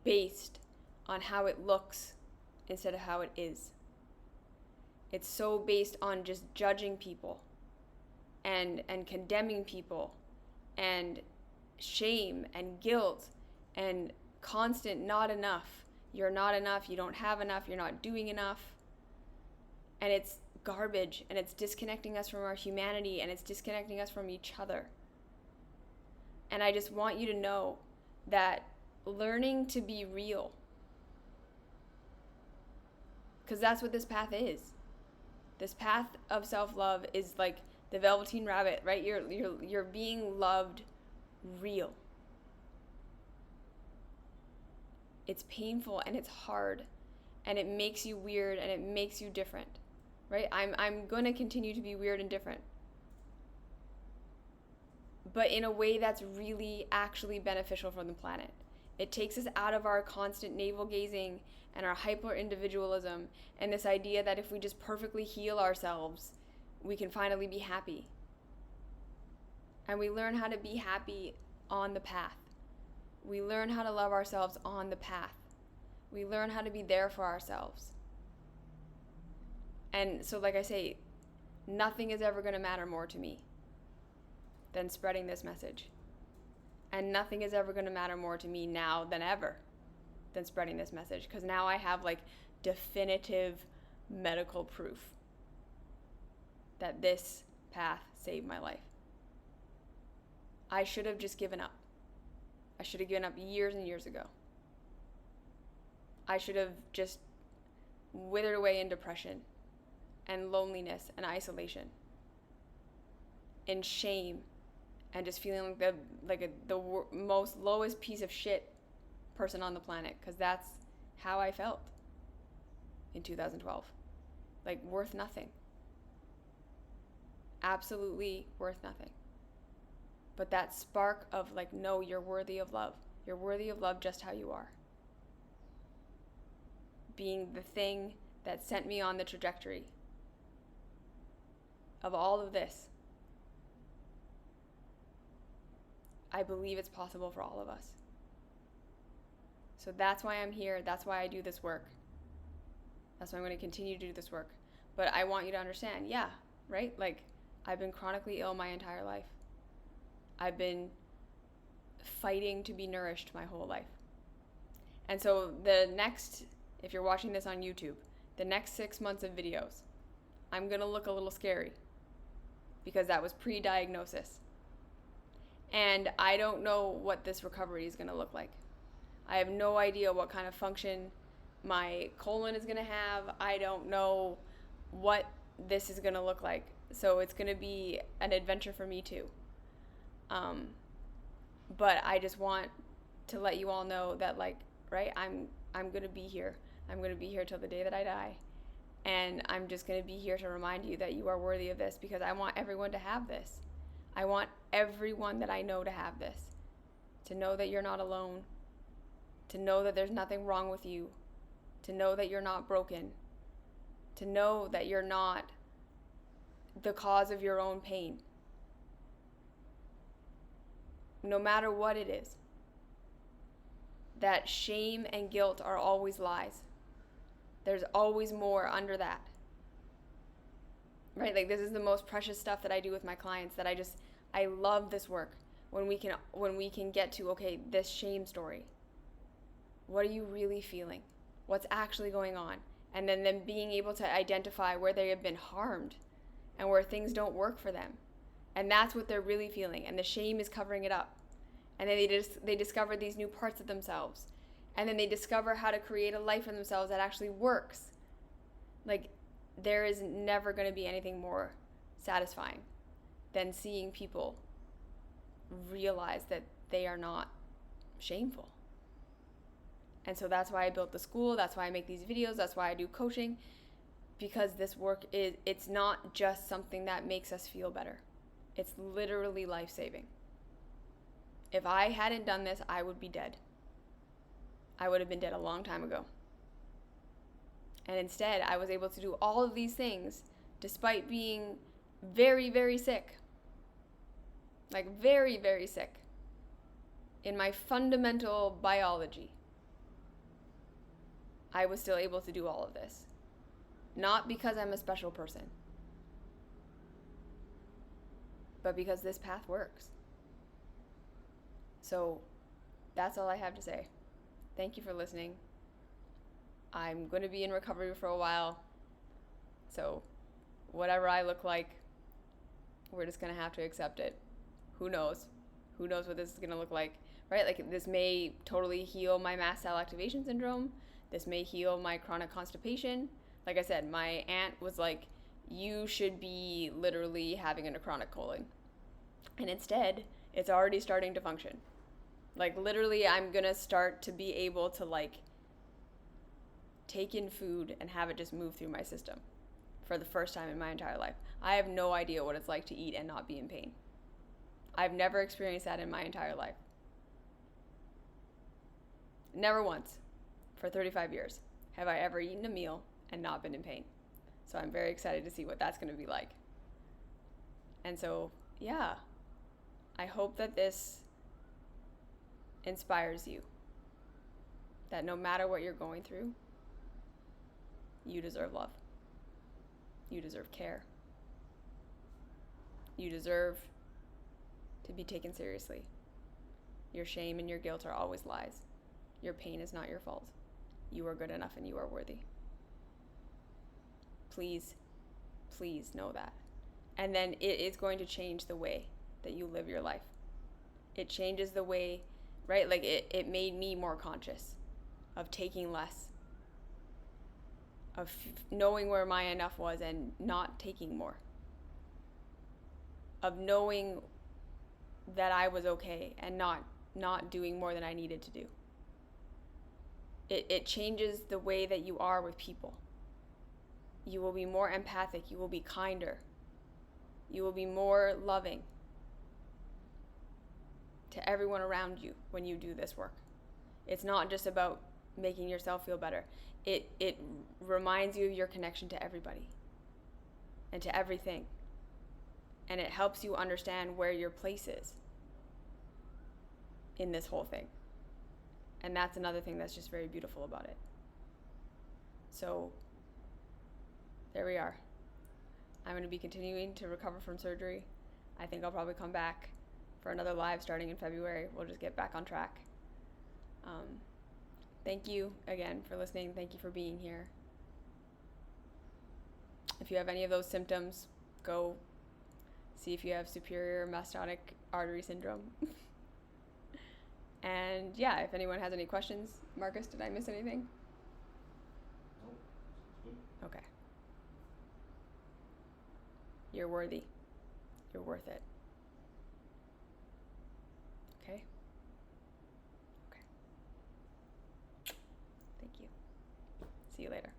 based on how it looks instead of how it is. It's so based on just judging people and condemning people and shame and guilt and constant not enough. You're not enough, you don't have enough, you're not doing enough. And it's garbage, and it's disconnecting us from our humanity, and it's disconnecting us from each other. And I just want you to know that learning to be real, because that's what this path is. This path of self-love is like the Velveteen Rabbit, right? You're being loved real. It's painful and it's hard and it makes you weird and it makes you different, right? I'm going to continue to be weird and different, but in a way that's really actually beneficial for the planet. It takes us out of our constant navel gazing and our hyper individualism and this idea that if we just perfectly heal ourselves, we can finally be happy. And we learn how to be happy on the path. We learn how to love ourselves on the path. We learn how to be there for ourselves. And so, like I say, nothing is ever going to matter more to me than spreading this message. And nothing is ever going to matter more to me now than ever than spreading this message, because now I have like definitive medical proof that this path saved my life. I should have just given up. I should have given up years and years ago. I should have just withered away in depression and loneliness and isolation and shame and just feeling like the most lowest piece of shit person on the planet, because that's how I felt in 2012. Like, worth nothing. Absolutely worth nothing. But that spark of like, no, you're worthy of love. You're worthy of love just how you are. Being the thing that sent me on the trajectory of all of this. I believe it's possible for all of us. So that's why I'm here. That's why I do this work. That's why I'm going to continue to do this work. But I want you to understand, yeah, right? Like, I've been chronically ill my entire life. I've been fighting to be nourished my whole life. And so if you're watching this on YouTube, the next 6 months of videos, I'm going to look a little scary because that was pre-diagnosis. And I don't know what this recovery is going to look like. I have no idea what kind of function my colon is going to have. I don't know what this is going to look like. So it's going to be an adventure for me too. But I just want to let you all know that, like, right, I'm going to be here. I'm going to be here till the day that I die. And I'm just going to be here to remind you that you are worthy of this, because I want everyone to have this. I want everyone that I know to have this. To know that you're not alone. To know that there's nothing wrong with you. To know that you're not broken. To know that you're not the cause of your own pain. No matter what it is. That shame and guilt are always lies. There's always more under that. Right? Like, this is the most precious stuff that I do with my clients, that I love this work. When we can get to, okay, this shame story. What are you really feeling? What's actually going on? And then them being able to identify where they have been harmed and where things don't work for them. And that's what they're really feeling. And the shame is covering it up. And then they discover these new parts of themselves. And then they discover how to create a life for themselves that actually works. Like, there is never going to be anything more satisfying than seeing people realize that they are not shameful. And so that's why I built the school. That's why I make these videos. That's why I do coaching. Because this work it's not just something that makes us feel better. It's literally life-saving. If I hadn't done this, I would be dead. I would have been dead a long time ago. And instead, I was able to do all of these things despite being very, very sick. Like, very, very sick. In my fundamental biology, I was still able to do all of this. Not because I'm a special person, but because this path works. So that's all I have to say. Thank you for listening. I'm going to be in recovery for a while. So whatever I look like, we're just going to have to accept it. Who knows? Who knows what this is going to look like, right? Like, this may totally heal my mast cell activation syndrome. This may heal my chronic constipation. Like I said, my aunt was like, you should be literally having a chronic colon. And instead, it's already starting to function. Like, literally, I'm going to start to be able to, like, take in food and have it just move through my system for the first time in my entire life. I have no idea what it's like to eat and not be in pain. I've never experienced that in my entire life. Never once, for 35 years, have I ever eaten a meal and not been in pain. So I'm very excited to see what that's going to be like. And so, yeah, I hope that this inspires you. That no matter what you're going through, you deserve love. You deserve care. You deserve to be taken seriously. Your shame and your guilt are always lies. Your pain is not your fault. You are good enough and you are worthy. Please, please know that. And then it is going to change the way that you live your life. It changes the way, right? Like, it made me more conscious of taking less, of knowing where my enough was and not taking more, of knowing that I was okay and not doing more than I needed to do. It changes the way that you are with people. You will be more empathic. You will be kinder. You will be more loving to everyone around you when you do this work. It's not just about making yourself feel better. It reminds you of your connection to everybody and to everything. And it helps you understand where your place is in this whole thing. And that's another thing that's just very beautiful about it. So there we are. I'm going to be continuing to recover from surgery. I think I'll probably come back for another live starting in February. We'll just get back on track. Thank you again for listening. Thank you for being here. If you have any of those symptoms, go see if you have superior mastotic artery syndrome. And yeah, if anyone has any questions, Marcus, did I miss anything? No, it's good. Okay. You're worthy. You're worth it. Okay? Okay. Thank you. See you later.